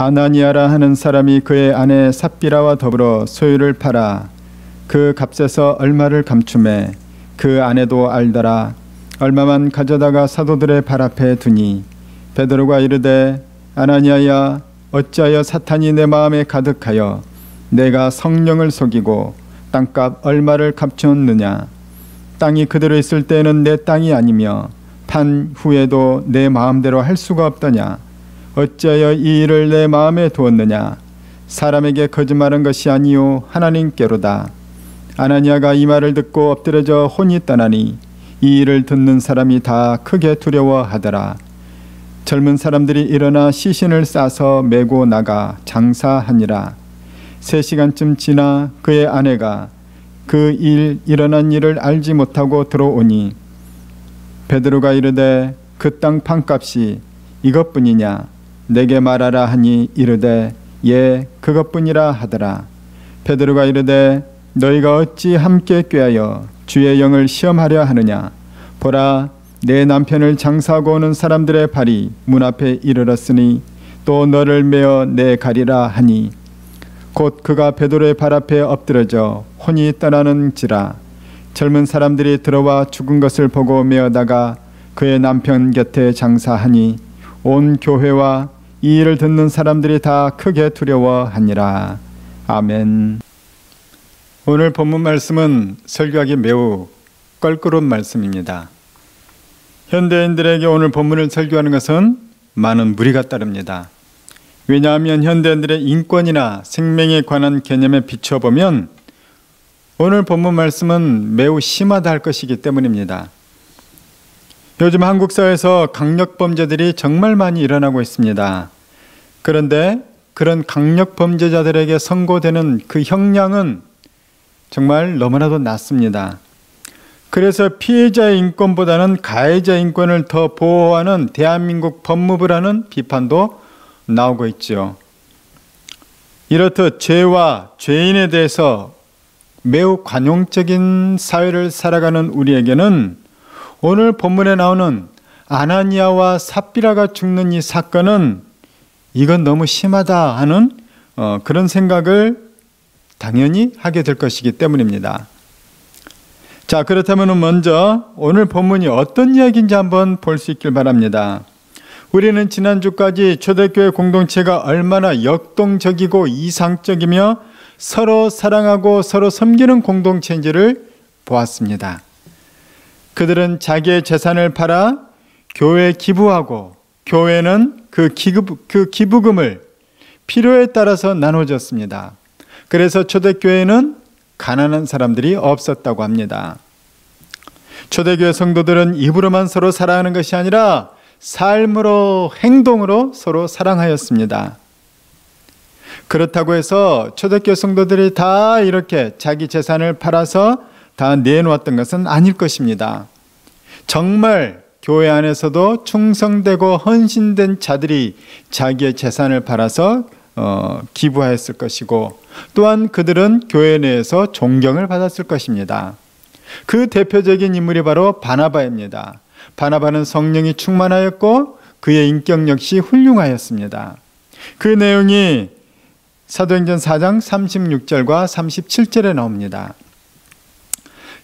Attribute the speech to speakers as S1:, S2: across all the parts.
S1: 아나니아라 하는 사람이 그의 아내 삽비라와 더불어 소유를 팔아 그 값에서 얼마를 감추매 그 아내도 알더라. 얼마만 가져다가 사도들의 발 앞에 두니 베드로가 이르되 아나니아야 어찌하여 사탄이 내 마음에 가득하여 내가 성령을 속이고 땅값 얼마를 감추었느냐. 땅이 그대로 있을 때에는 내 땅이 아니며 판 후에도 내 마음대로 할 수가 없더냐. 어찌하여 이 일을 내 마음에 두었느냐. 사람에게 거짓말한 것이 아니요 하나님께로다. 아나니아가 이 말을 듣고 엎드려져 혼이 떠나니 이 일을 듣는 사람이 다 크게 두려워하더라. 젊은 사람들이 일어나 시신을 싸서 메고 나가 장사하니라. 3시간쯤 지나 그의 아내가 그 일어난 일을 알지 못하고 들어오니 베드로가 이르되 그 땅 판값이 이것뿐이냐 내게 말하라 하니 이르되 예 그것뿐이라 하더라. 베드로가 이르되 너희가 어찌 함께 꾀하여 주의 영을 시험하려 하느냐. 보라 내 남편을 장사하고 오는 사람들의 발이 문 앞에 이르렀으니 또 너를 메어 내 가리라 하니 곧 그가 베드로의 발 앞에 엎드러져 혼이 떠나는지라. 젊은 사람들이 들어와 죽은 것을 보고 메어다가 그의 남편 곁에 장사하니 온 교회와 이 일을 듣는 사람들이 다 크게 두려워하니라. 아멘. 오늘 본문 말씀은 설교하기 매우 껄끄러운 말씀입니다. 현대인들에게 오늘 본문을 설교하는 것은 많은 무리가 따릅니다. 왜냐하면 현대인들의 인권이나 생명에 관한 개념에 비춰보면 오늘 본문 말씀은 매우 심하다 할 것이기 때문입니다. 요즘 한국 사회에서 강력범죄들이 정말 많이 일어나고 있습니다. 그런데 그런 강력범죄자들에게 선고되는 그 형량은 정말 너무나도 낮습니다. 그래서 피해자의 인권보다는 가해자의 인권을 더 보호하는 대한민국 법무부라는 비판도 나오고 있죠. 이렇듯 죄와 죄인에 대해서 매우 관용적인 사회를 살아가는 우리에게는 오늘 본문에 나오는 아나니아와 삽비라가 죽는 이 사건은 이건 너무 심하다 하는 그런 생각을 당연히 하게 될 것이기 때문입니다. 자, 그렇다면 먼저 오늘 본문이 어떤 이야기인지 한번 볼 수 있길 바랍니다. 우리는 지난주까지 초대교회 공동체가 얼마나 역동적이고 이상적이며 서로 사랑하고 서로 섬기는 공동체인지를 보았습니다. 그들은 자기의 재산을 팔아 교회에 기부하고 교회는 그 기부금을 필요에 따라서 나눠줬습니다. 그래서 초대교회에는 가난한 사람들이 없었다고 합니다. 초대교회 성도들은 입으로만 서로 사랑하는 것이 아니라 삶으로, 행동으로 서로 사랑하였습니다. 그렇다고 해서 초대교회 성도들이 다 이렇게 자기 재산을 팔아서 다 내놓았던 것은 아닐 것입니다. 정말 교회 안에서도 충성되고 헌신된 자들이 자기의 재산을 팔아서 기부하였을 것이고, 또한 그들은 교회 내에서 존경을 받았을 것입니다. 그 대표적인 인물이 바로 바나바입니다. 바나바는 성령이 충만하였고 그의 인격 역시 훌륭하였습니다. 그 내용이 사도행전 4장 36절과 37절에 나옵니다.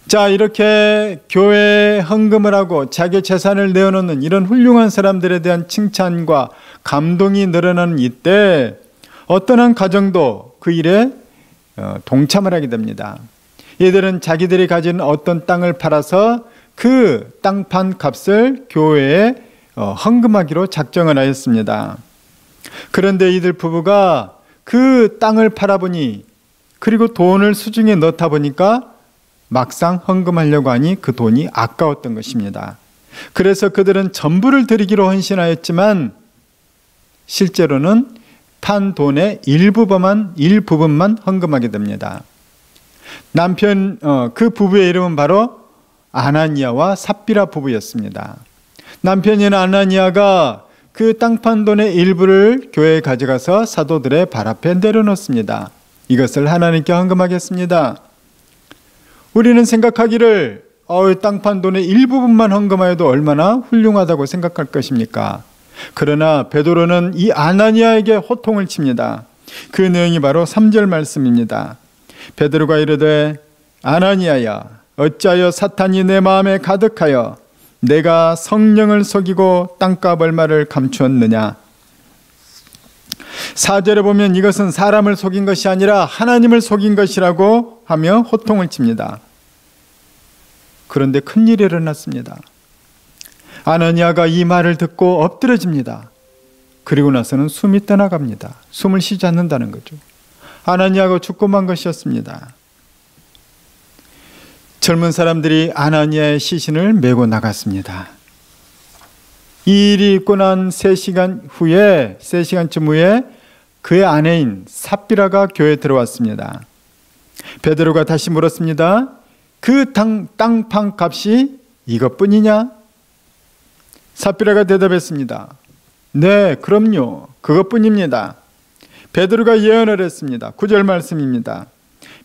S1: 자, 이렇게 교회에 헌금을 하고 자기 재산을 내어놓는 이런 훌륭한 사람들에 대한 칭찬과 감동이 늘어나는 이때 어떤 한 가정도 그 일에 동참을 하게 됩니다. 이들은 자기들이 가진 어떤 땅을 팔아서 그 땅판 값을 교회에 헌금하기로 작정을 하였습니다. 그런데 이들 부부가 그 땅을 팔아보니, 그리고 돈을 수중에 넣다 보니까 막상 헌금하려고 하니 그 돈이 아까웠던 것입니다. 그래서 그들은 전부를 드리기로 헌신하였지만 실제로는 판 돈의 일부분만 헌금하게 됩니다. 그 부부의 이름은 바로 아나니아와 삽비라 부부였습니다. 남편인 아나니아가 그 땅판 돈의 일부를 교회에 가져가서 사도들의 발 앞에 내려놓습니다. 이것을 하나님께 헌금하겠습니다. 우리는 생각하기를 땅판 돈의 일부분만 헌금하여도 얼마나 훌륭하다고 생각할 것입니까? 그러나 베드로는 이 아나니아에게 호통을 칩니다. 그 내용이 바로 3절 말씀입니다. 베드로가 이르되 아나니아야 어찌하여 사탄이 내 마음에 가득하여 내가 성령을 속이고 땅값 얼마를 감추었느냐. 4절에 보면 이것은 사람을 속인 것이 아니라 하나님을 속인 것이라고 하며 호통을 칩니다. 그런데 큰일이 일어났습니다. 아나니아가 이 말을 듣고 엎드러집니다. 그리고 나서는 숨이 떠나갑니다. 숨을 쉬지 않는다는 거죠. 아나니아가 죽고 만 것이었습니다. 젊은 사람들이 아나니아의 시신을 메고 나갔습니다. 이 일이 있고 난 3시간쯤 후에 그의 아내인 삽비라가 교회에 들어왔습니다. 베드로가 다시 물었습니다. 그 땅판 값이 이것뿐이냐? 삽비라가 대답했습니다. 네, 그럼요. 그것뿐입니다. 베드로가 예언을 했습니다. 9절 말씀입니다.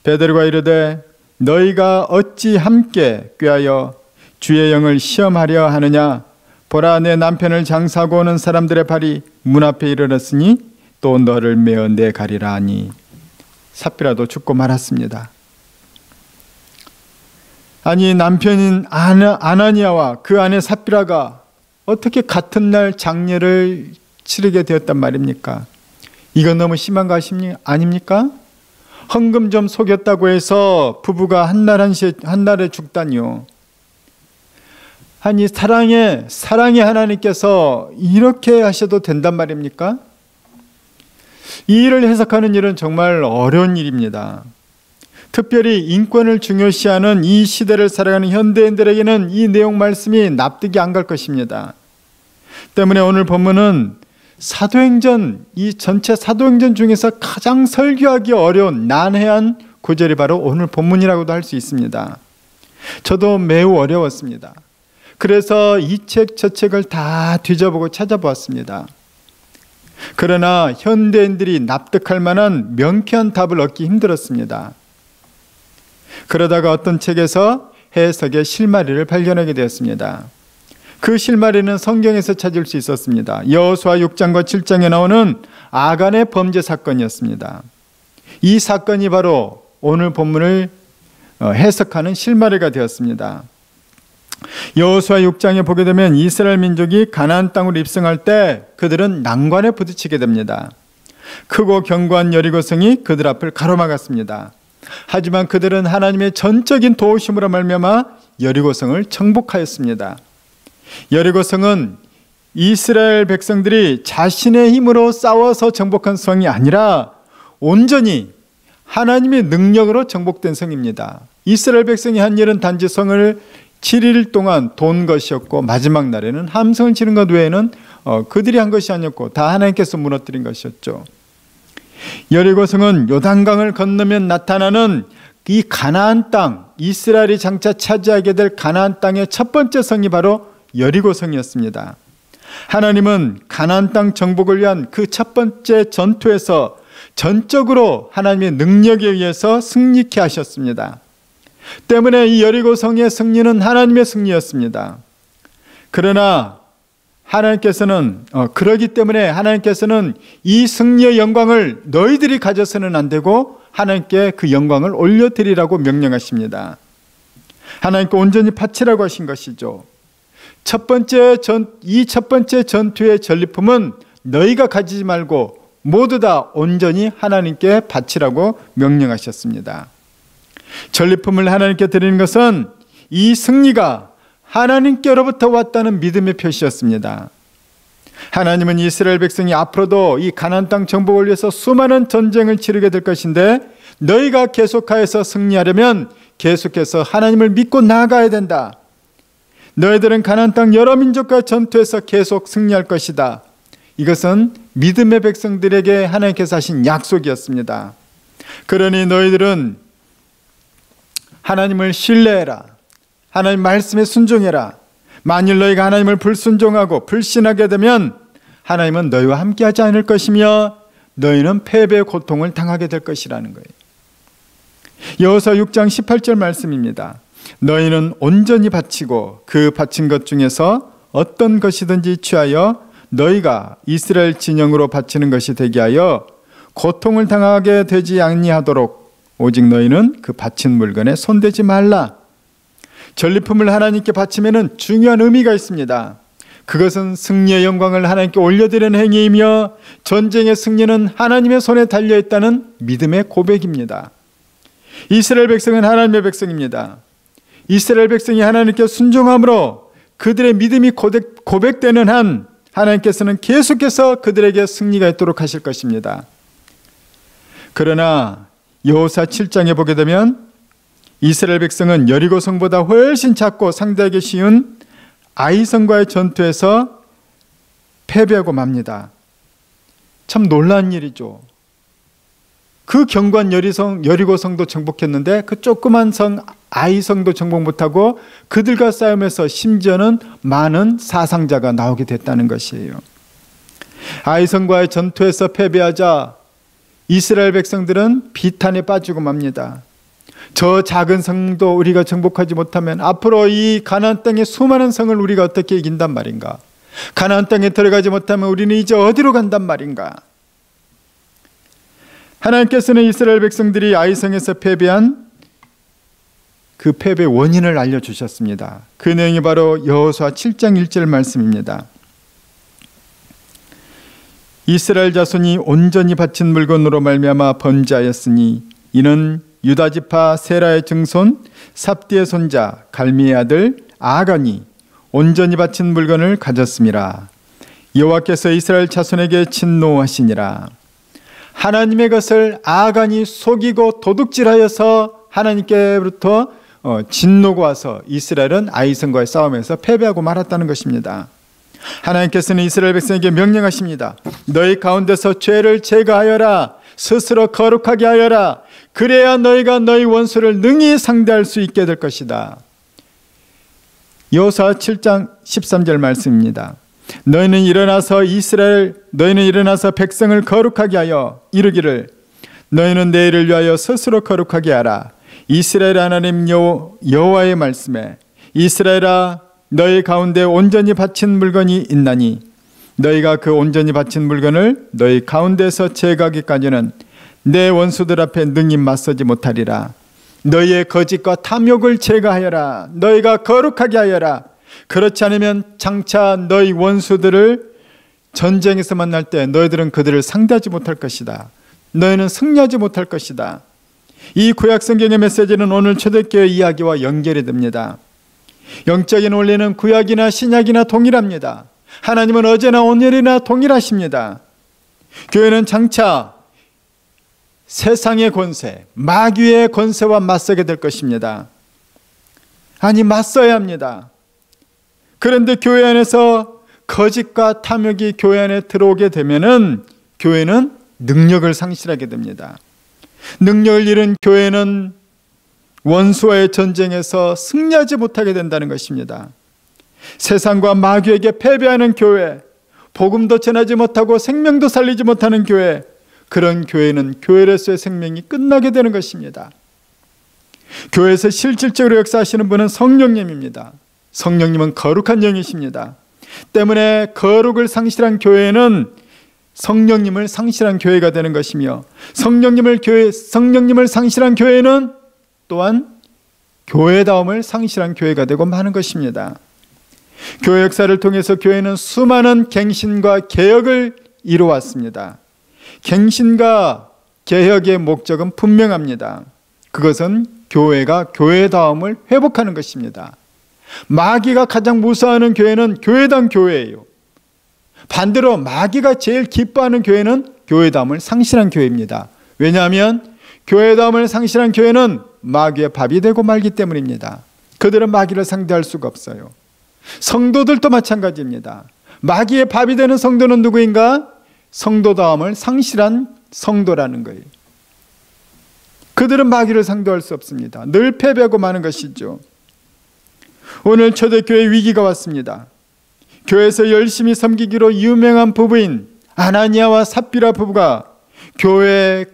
S1: 베드로가 이르되 너희가 어찌 함께 꾀하여 주의 영을 시험하려 하느냐? 보라, 내 남편을 장사하고 오는 사람들의 발이 문 앞에 이르렀으니 또 너를 메어 내가리라 하니 삽비라도 죽고 말았습니다. 아니, 남편인 아나니아와 그 아내 삽비라가 어떻게 같은 날 장례를 치르게 되었단 말입니까? 이건 너무 심한 거 아닙니까? 헌금 좀 속였다고 해서 부부가 한 날에 죽다니요. 아니, 사랑의 하나님께서 이렇게 하셔도 된단 말입니까? 이 일을 해석하는 일은 정말 어려운 일입니다. 특별히 인권을 중요시하는 이 시대를 살아가는 현대인들에게는 이 내용 말씀이 납득이 안 갈 것입니다. 때문에 오늘 본문은 사도행전, 이 전체 사도행전 중에서 가장 설교하기 어려운 난해한 구절이 바로 오늘 본문이라고도 할 수 있습니다. 저도 매우 어려웠습니다. 그래서 이 책 저 책을 다 뒤져보고 찾아보았습니다. 그러나 현대인들이 납득할 만한 명쾌한 답을 얻기 힘들었습니다. 그러다가 어떤 책에서 해석의 실마리를 발견하게 되었습니다. 그 실마리는 성경에서 찾을 수 있었습니다. 여호수아 6장과 7장에 나오는 아간의 범죄 사건이었습니다. 이 사건이 바로 오늘 본문을 해석하는 실마리가 되었습니다. 여호수아 6장에 보게 되면 이스라엘 민족이 가나안 땅으로 입성할 때 그들은 난관에 부딪히게 됩니다. 크고 견고한 여리고성이 그들 앞을 가로막았습니다. 하지만 그들은 하나님의 전적인 도우심으로 말미암아 여리고성을 정복하였습니다. 여리고성은 이스라엘 백성들이 자신의 힘으로 싸워서 정복한 성이 아니라 온전히 하나님의 능력으로 정복된 성입니다. 이스라엘 백성이 한 일은 단지 성을 7일 동안 돈 것이었고 마지막 날에는 함성을 치는 것 외에는 그들이 한 것이 아니었고 다 하나님께서 무너뜨린 것이었죠. 여리고성은 요단강을 건너면 나타나는 이 가나안 땅, 이스라엘이 장차 차지하게 될 가나안 땅의 첫 번째 성이 바로 여리고성이었습니다. 하나님은 가나안 땅 정복을 위한 그 첫 번째 전투에서 전적으로 하나님의 능력에 의해서 승리케 하셨습니다. 때문에 이 여리고성의 승리는 하나님의 승리였습니다. 그러나 하나님께서는 그러기 때문에 하나님께서는 이 승리의 영광을 너희들이 가져서는 안 되고 하나님께 그 영광을 올려드리라고 명령하십니다. 하나님께 온전히 바치라고 하신 것이죠. 이 첫 번째 전투의 전리품은 너희가 가지지 말고 모두 다 온전히 하나님께 바치라고 명령하셨습니다. 전리품을 하나님께 드리는 것은 이 승리가 하나님께로부터 왔다는 믿음의 표시였습니다. 하나님은 이스라엘 백성이 앞으로도 이 가나안 땅 정복을 위해서 수많은 전쟁을 치르게 될 것인데 너희가 계속하여서 승리하려면 계속해서 하나님을 믿고 나아가야 된다. 너희들은 가나안 땅 여러 민족과 전투에서 계속 승리할 것이다. 이것은 믿음의 백성들에게 하나님께서 하신 약속이었습니다. 그러니 너희들은 하나님을 신뢰해라. 하나님 말씀에 순종해라. 만일 너희가 하나님을 불순종하고 불신하게 되면 하나님은 너희와 함께하지 않을 것이며 너희는 패배의 고통을 당하게 될 것이라는 거예요. 여호수아 6장 18절 말씀입니다. 너희는 온전히 바치고 그 바친 것 중에서 어떤 것이든지 취하여 너희가 이스라엘 진영으로 바치는 것이 되게 하여 고통을 당하게 되지 아니하도록 오직 너희는 그 바친 물건에 손대지 말라. 전리품을 하나님께 바치면은 중요한 의미가 있습니다. 그것은 승리의 영광을 하나님께 올려드리는 행위이며 전쟁의 승리는 하나님의 손에 달려있다는 믿음의 고백입니다. 이스라엘 백성은 하나님의 백성입니다. 이스라엘 백성이 하나님께 순종함으로 그들의 믿음이 고백되는 한 하나님께서는 계속해서 그들에게 승리가 있도록 하실 것입니다. 그러나 여호수아 7장에 보게 되면 이스라엘 백성은 여리고 성보다 훨씬 작고 상대하기 쉬운 아이성과의 전투에서 패배하고 맙니다. 참 놀라운 일이죠. 그 견고한 여리고 성도 정복했는데 그 조그만 성 아이성도 정복 못하고 그들과 싸움에서 심지어는 많은 사상자가 나오게 됐다는 것이에요. 아이성과의 전투에서 패배하자 이스라엘 백성들은 비탄에 빠지고 맙니다. 저 작은 성도 우리가 정복하지 못하면 앞으로 이 가나안 땅의 수많은 성을 우리가 어떻게 이긴단 말인가? 가나안 땅에 들어가지 못하면 우리는 이제 어디로 간단 말인가? 하나님께서는 이스라엘 백성들이 아이성에서 패배한 그 패배의 원인을 알려주셨습니다. 그 내용이 바로 여호수아 7장 1절 말씀입니다. 이스라엘 자손이 온전히 바친 물건으로 말미암아 번제하였으니 이는 유다 지파 세라의 증손 삽디의 손자 갈미의 아들 아간이 온전히 바친 물건을 가졌음이라. 여호와께서 이스라엘 자손에게 진노하시니라. 하나님의 것을 아간이 속이고 도둑질하여서 하나님께로부터 진노가 와서 이스라엘은 아이성과의 싸움에서 패배하고 말았다는 것입니다. 하나님께서는 이스라엘 백성에게 명령하십니다. 너희 가운데서 죄를 제거하여라. 스스로 거룩하게 하여라. 그래야 너희가 너희 원수를 능히 상대할 수 있게 될 것이다. 여호수아 7장 13절 말씀입니다. 너희는 일어나서 백성을 거룩하게 하여 이르기를 너희는 내일을 위하여 스스로 거룩하게 하라. 이스라엘 하나님 여호와의 말씀에 이스라엘아 너희 가운데 온전히 바친 물건이 있나니 너희가 그 온전히 바친 물건을 너희 가운데서 제거하기까지는 내 원수들 앞에 능히 맞서지 못하리라. 너희의 거짓과 탐욕을 제거하여라. 너희가 거룩하게 하여라. 그렇지 않으면 장차 너희 원수들을 전쟁에서 만날 때 너희들은 그들을 상대하지 못할 것이다. 너희는 승리하지 못할 것이다. 이 구약성경의 메시지는 오늘 초대교회 이야기와 연결이 됩니다. 영적인 원리는 구약이나 신약이나 동일합니다. 하나님은 어제나 오늘이나 동일하십니다. 교회는 장차 세상의 권세, 마귀의 권세와 맞서게 될 것입니다. 아니, 맞서야 합니다. 그런데 교회 안에서 거짓과 탐욕이 교회 안에 들어오게 되면은 교회는 능력을 상실하게 됩니다. 능력을 잃은 교회는 원수와의 전쟁에서 승리하지 못하게 된다는 것입니다. 세상과 마귀에게 패배하는 교회, 복음도 전하지 못하고 생명도 살리지 못하는 교회, 그런 교회는 교회로서의 생명이 끝나게 되는 것입니다. 교회에서 실질적으로 역사하시는 분은 성령님입니다. 성령님은 거룩한 영이십니다. 때문에 거룩을 상실한 교회는 성령님을 상실한 교회가 되는 것이며 성령님을 상실한 교회는 또한 교회다움을 상실한 교회가 되고 마는 것입니다. 교회 역사를 통해서 교회는 수많은 갱신과 개혁을 이루어왔습니다. 갱신과 개혁의 목적은 분명합니다. 그것은 교회가 교회다움을 회복하는 것입니다. 마귀가 가장 무서워하는 교회는 교회다운 교회예요. 반대로 마귀가 제일 기뻐하는 교회는 교회다움을 상실한 교회입니다. 왜냐하면 교회다움을 상실한 교회는 마귀의 밥이 되고 말기 때문입니다. 그들은 마귀를 상대할 수가 없어요. 성도들도 마찬가지입니다. 마귀의 밥이 되는 성도는 누구인가? 성도다움을 상실한 성도라는 거예요. 그들은 마귀를 상대할 수 없습니다. 늘 패배하고 마는 것이죠. 오늘 초대교회 위기가 왔습니다. 교회에서 열심히 섬기기로 유명한 부부인 아나니아와 삽비라 부부가 교회에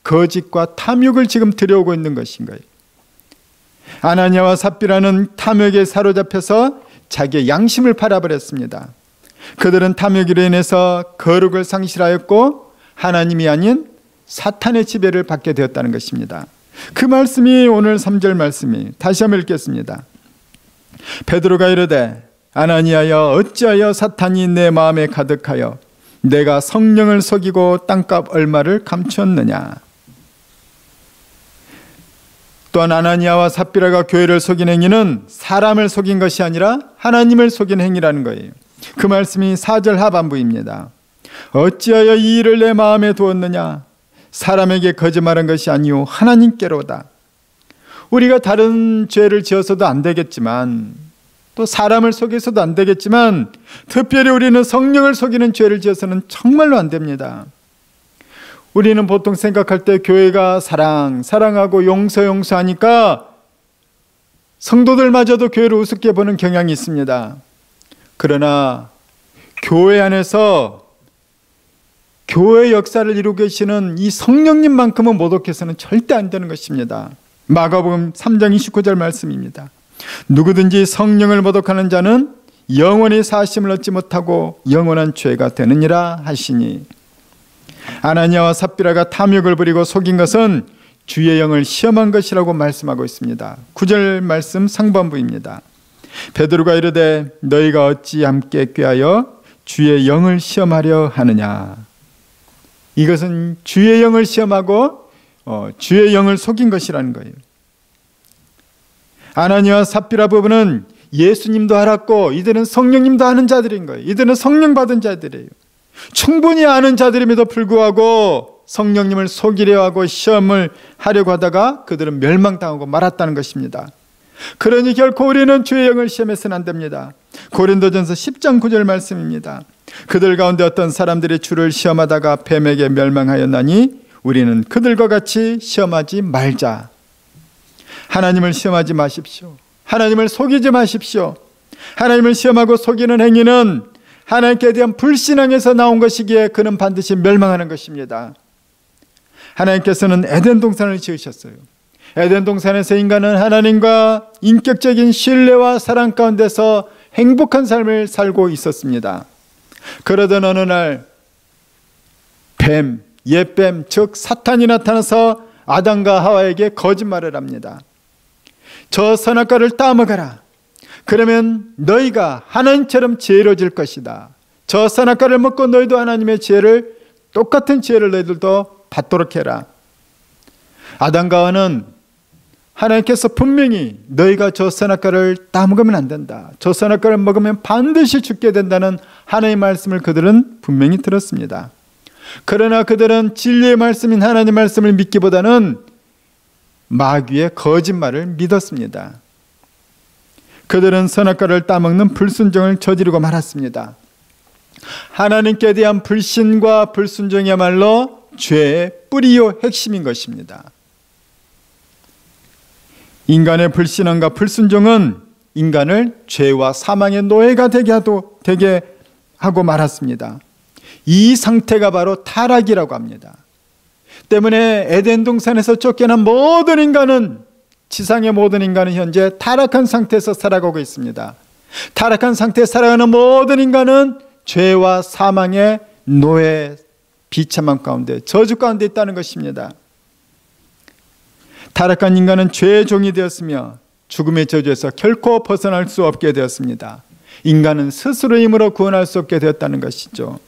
S1: 거짓과 탐욕을 지금 들여오고 있는 것인 거예요. 아나니아와 삽비라는 탐욕에 사로잡혀서 자기의 양심을 팔아버렸습니다. 그들은 탐욕으로 인해서 거룩을 상실하였고 하나님이 아닌 사탄의 지배를 받게 되었다는 것입니다. 그 말씀이 오늘 3절 말씀이 다시 한번 읽겠습니다. 베드로가 이르되 아나니아여 어찌하여 사탄이 내 마음에 가득하여 내가 성령을 속이고 땅값 얼마를 감추었느냐. 또한 아나니아와 삽비라가 교회를 속인 행위는 사람을 속인 것이 아니라 하나님을 속인 행위라는 거예요. 그 말씀이 4절 하반부입니다. 어찌하여 이 일을 내 마음에 두었느냐. 사람에게 거짓말한 것이 아니요 하나님께로다. 우리가 다른 죄를 지어서도 안 되겠지만, 또 사람을 속여서도 안 되겠지만, 특별히 우리는 성령을 속이는 죄를 지어서는 정말로 안 됩니다. 우리는 보통 생각할 때 교회가 사랑하고 용서하니까 성도들마저도 교회를 우습게 보는 경향이 있습니다. 그러나 교회 안에서 교회 역사를 이루고 계시는 이 성령님만큼은 모독해서는 절대 안 되는 것입니다. 마가복음 3장 29절 말씀입니다. 누구든지 성령을 모독하는 자는 영원히 사심을 얻지 못하고 영원한 죄가 되느니라 하시니. 아나니아와 삽비라가 탐욕을 부리고 속인 것은 주의 영을 시험한 것이라고 말씀하고 있습니다. 9절 말씀 상반부입니다. 베드로가 이르되 너희가 어찌 함께 꾀하여 주의 영을 시험하려 하느냐. 이것은 주의 영을 시험하고 주의 영을 속인 것이라는 거예요. 아나니아와 삽비라 부부는 예수님도 알았고 이들은 성령님도 아는 자들인 거예요. 이들은 성령 받은 자들이에요. 충분히 아는 자들임에도 불구하고 성령님을 속이려 하고 시험을 하려고 하다가 그들은 멸망당하고 말았다는 것입니다. 그러니 결코 우리는 주의 영을 시험해서는 안 됩니다. 고린도전서 10장 9절 말씀입니다. 그들 가운데 어떤 사람들이 주를 시험하다가 뱀에게 멸망하였나니 우리는 그들과 같이 시험하지 말자. 하나님을 시험하지 마십시오. 하나님을 속이지 마십시오. 하나님을 시험하고 속이는 행위는 하나님께 대한 불신앙에서 나온 것이기에 그는 반드시 멸망하는 것입니다. 하나님께서는 에덴 동산을 지으셨어요. 에덴 동산에서 인간은 하나님과 인격적인 신뢰와 사랑 가운데서 행복한 삶을 살고 있었습니다. 그러던 어느 날 옛뱀 즉 사탄이 나타나서 아담과 하와에게 거짓말을 합니다. 저 선악과를 따먹어라. 그러면 너희가 하나님처럼 지혜로워질 것이다. 저 선악과를 먹고 너희도 하나님의 지혜를, 똑같은 지혜를 너희들도 받도록 해라. 아담과 하와는 하나님께서 분명히 너희가 저 선악과를 따먹으면 안 된다. 저 선악과를 먹으면 반드시 죽게 된다는 하나님의 말씀을 그들은 분명히 들었습니다. 그러나 그들은 진리의 말씀인 하나님의 말씀을 믿기보다는 마귀의 거짓말을 믿었습니다. 그들은 선악과를 따먹는 불순종을 저지르고 말았습니다. 하나님께 대한 불신과 불순종이야말로 죄의 뿌리요 핵심인 것입니다. 인간의 불신앙과 불순종은 인간을 죄와 사망의 노예가 되게 하고 말았습니다. 이 상태가 바로 타락이라고 합니다. 때문에 에덴 동산에서 쫓겨난 모든 인간은, 지상의 모든 인간은 현재 타락한 상태에서 살아가고 있습니다. 타락한 상태에 살아가는 모든 인간은 죄와 사망의 노예, 비참함 가운데, 저주 가운데 있다는 것입니다. 타락한 인간은 죄의 종이 되었으며 죽음의 저주에서 결코 벗어날 수 없게 되었습니다. 인간은 스스로 힘으로 구원할 수 없게 되었다는 것이죠.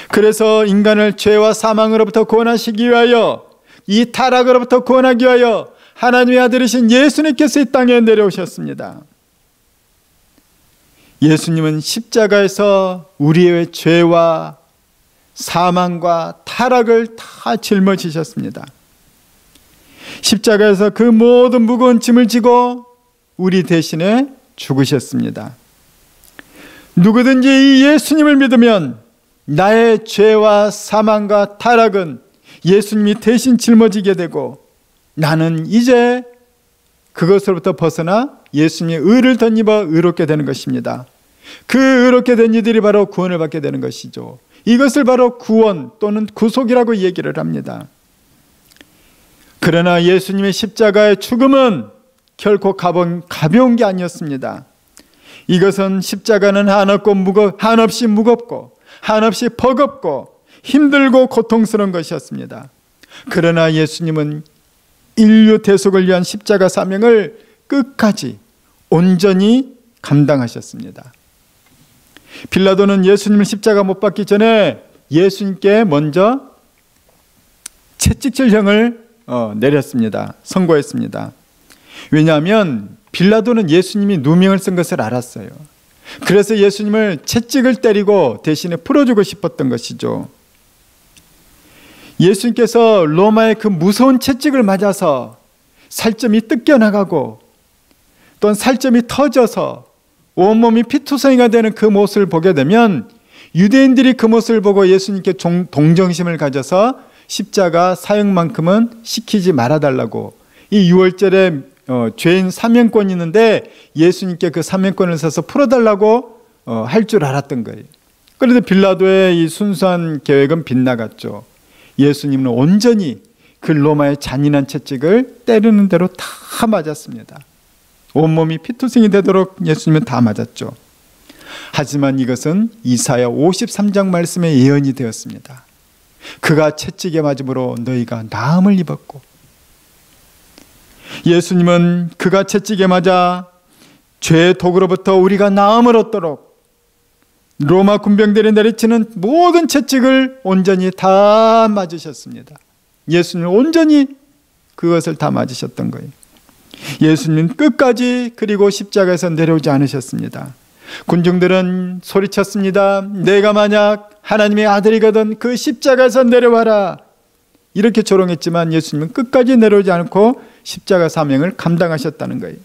S1: 그래서 인간을 죄와 사망으로부터 구원하시기 위하여, 이 타락으로부터 구원하기 위하여 하나님의 아들이신 예수님께서 이 땅에 내려오셨습니다. 예수님은 십자가에서 우리의 죄와 사망과 타락을 다 짊어지셨습니다. 십자가에서 그 모든 무거운 짐을 지고 우리 대신에 죽으셨습니다. 누구든지 이 예수님을 믿으면 나의 죄와 사망과 타락은 예수님이 대신 짊어지게 되고 나는 이제 그것으로부터 벗어나 예수님의 의를 덧입어 의롭게 되는 것입니다. 그 의롭게 된 이들이 바로 구원을 받게 되는 것이죠. 이것을 바로 구원 또는 구속이라고 얘기를 합니다. 그러나 예수님의 십자가의 죽음은 결코 가벼운 게 아니었습니다. 이것은 십자가는 한없이 무겁고 한없이 버겁고 힘들고 고통스러운 것이었습니다. 그러나 예수님은 인류 대속을 위한 십자가 사명을 끝까지 온전히 감당하셨습니다. 빌라도는 예수님을 십자가 못 박기 전에 예수님께 먼저 채찍질형을 내렸습니다. 선고했습니다. 왜냐하면 빌라도는 예수님이 누명을 쓴 것을 알았어요. 그래서 예수님을 채찍을 때리고 대신에 풀어주고 싶었던 것이죠. 예수님께서 로마의 그 무서운 채찍을 맞아서 살점이 뜯겨나가고 또한 살점이 터져서 온몸이 피투성이가 되는 그 모습을 보게 되면 유대인들이 그 모습을 보고 예수님께 동정심을 가져서 십자가 사형만큼은 시키지 말아달라고, 이 6월절에 죄인 사면권이 있는데 예수님께 그 사면권을 써서 풀어달라고 할 줄 알았던 거예요. 그런데 빌라도의 이 순수한 계획은 빗나갔죠. 예수님은 온전히 그 로마의 잔인한 채찍을 때리는 대로 다 맞았습니다. 온몸이 피투성이 되도록 예수님은 다 맞았죠. 하지만 이것은 이사야 53장 말씀의 예언이 되었습니다. 그가 채찍에 맞음으로 너희가 나음을 입었고, 예수님은 그가 채찍에 맞아 죄의 독으로부터 우리가 나음을 얻도록 로마 군병들이 내리치는 모든 채찍을 온전히 다 맞으셨습니다. 예수님은 온전히 그것을 다 맞으셨던 거예요. 예수님은 끝까지 그리고 십자가에서 내려오지 않으셨습니다. 군중들은 소리쳤습니다. 내가 만약 하나님의 아들이거든 그 십자가에서 내려와라, 이렇게 조롱했지만 예수님은 끝까지 내려오지 않고 십자가 사명을 감당하셨다는 거예요.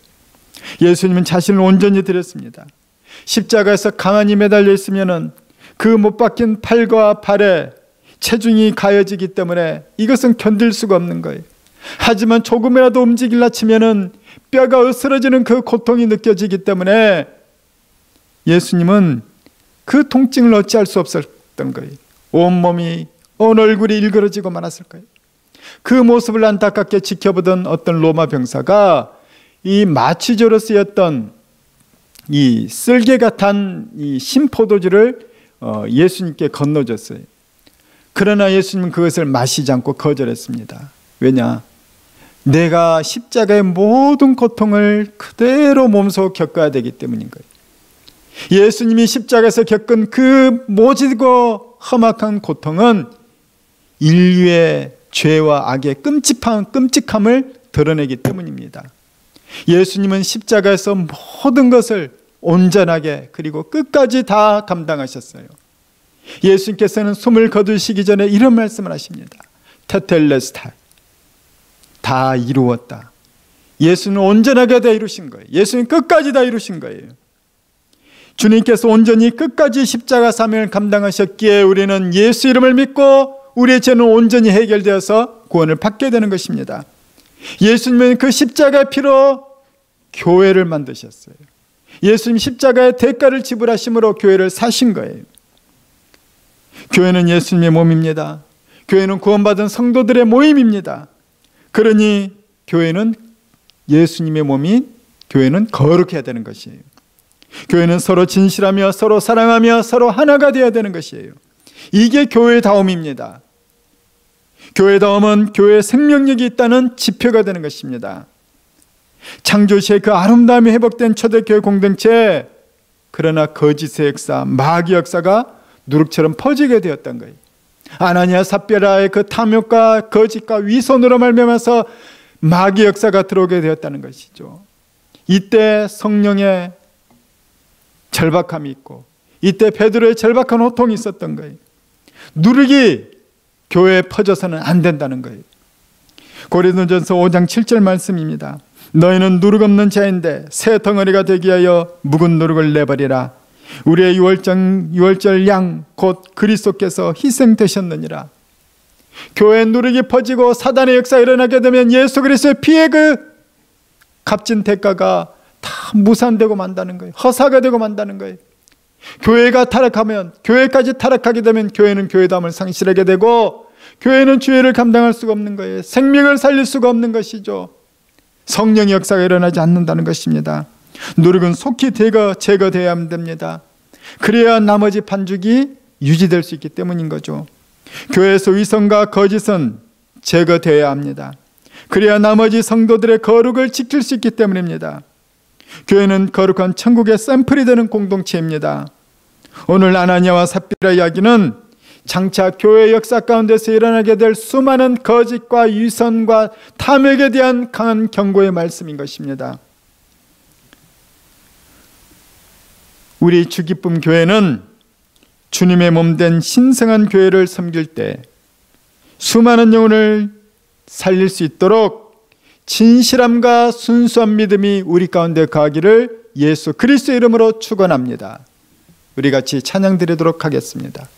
S1: 예수님은 자신을 온전히 드렸습니다. 십자가에서 가만히 매달려 있으면 그 못 박힌 팔과 발에 체중이 가해지기 때문에 이것은 견딜 수가 없는 거예요. 하지만 조금이라도 움직이려 치면은 뼈가 으스러지는 그 고통이 느껴지기 때문에 예수님은 그 통증을 어찌할 수 없었던 거예요. 온몸이, 온 얼굴이 일그러지고 말았을 거예요. 그 모습을 안타깝게 지켜보던 어떤 로마 병사가 이 마취조로 쓰였던 이 쓸개가 탄 이 신포도주를 예수님께 건너줬어요. 그러나 예수님은 그것을 마시지 않고 거절했습니다. 왜냐? 내가 십자가의 모든 고통을 그대로 몸소 겪어야 되기 때문인 거예요. 예수님이 십자가에서 겪은 그 모지고 험악한 고통은 인류의 죄와 악의 끔찍함을 드러내기 때문입니다. 예수님은 십자가에서 모든 것을 온전하게 그리고 끝까지 다 감당하셨어요. 예수님께서는 숨을 거두시기 전에 이런 말씀을 하십니다. 테텔레스탈, 다 이루었다. 예수는 온전하게 다 이루신 거예요. 예수님 끝까지 다 이루신 거예요. 주님께서 온전히 끝까지 십자가 사명을 감당하셨기에 우리는 예수 이름을 믿고 우리의 죄는 온전히 해결되어서 구원을 받게 되는 것입니다. 예수님은 그 십자가의 피로 교회를 만드셨어요. 예수님 십자가의 대가를 지불하심으로 교회를 사신 거예요. 교회는 예수님의 몸입니다. 교회는 구원받은 성도들의 모임입니다. 그러니 교회는 예수님의 몸인 교회는 거룩해야 되는 것이에요. 교회는 서로 진실하며 서로 사랑하며 서로 하나가 되어야 되는 것이에요. 이게 교회다움입니다. 교회다움은 교회의 생명력이 있다는 지표가 되는 것입니다. 창조 시에 그 아름다움이 회복된 초대교회 공동체, 그러나 거짓의 역사, 마귀 역사가 누룩처럼 퍼지게 되었던 거예요. 아나니아 삽비라의 그 탐욕과 거짓과 위선으로 말미암아서 마귀 역사가 들어오게 되었다는 것이죠. 이때 성령의 절박함이 있고 이때 베드로의 절박한 호통이 있었던 거예요. 누룩이 교회에 퍼져서는 안 된다는 거예요. 고린도전서 5장 7절 말씀입니다. 너희는 누룩 없는 자인데 새 덩어리가 되기 위하여 묵은 누룩을 내버리라. 우리의 유월절 양 곧 그리스도께서 희생되셨느니라. 교회에 누룩이 퍼지고 사단의 역사가 일어나게 되면 예수 그리스도의 피의 그 값진 대가가 다 무산되고 만다는 거예요. 허사가 되고 만다는 거예요. 교회가 타락하면, 교회까지 타락하게 되면 교회는 교회다움을 상실하게 되고 교회는 주의를 감당할 수가 없는 거예요. 생명을 살릴 수가 없는 것이죠. 성령의 역사가 일어나지 않는다는 것입니다. 누룩은 속히 제거되어야 됩니다. 그래야 나머지 반죽이 유지될 수 있기 때문인 거죠. 교회에서 위선과 거짓은 제거되어야 합니다. 그래야 나머지 성도들의 거룩을 지킬 수 있기 때문입니다. 교회는 거룩한 천국의 샘플이 되는 공동체입니다. 오늘 아나니아와 삽비라 이야기는 장차 교회 역사 가운데서 일어나게 될 수많은 거짓과 위선과 탐욕에 대한 강한 경고의 말씀인 것입니다. 우리 주기쁨 교회는 주님의 몸된 신성한 교회를 섬길 때 수많은 영혼을 살릴 수 있도록 진실함과 순수한 믿음이 우리 가운데 거하기를 예수 그리스도의 이름으로 축원합니다. 우리 같이 찬양 드리도록 하겠습니다.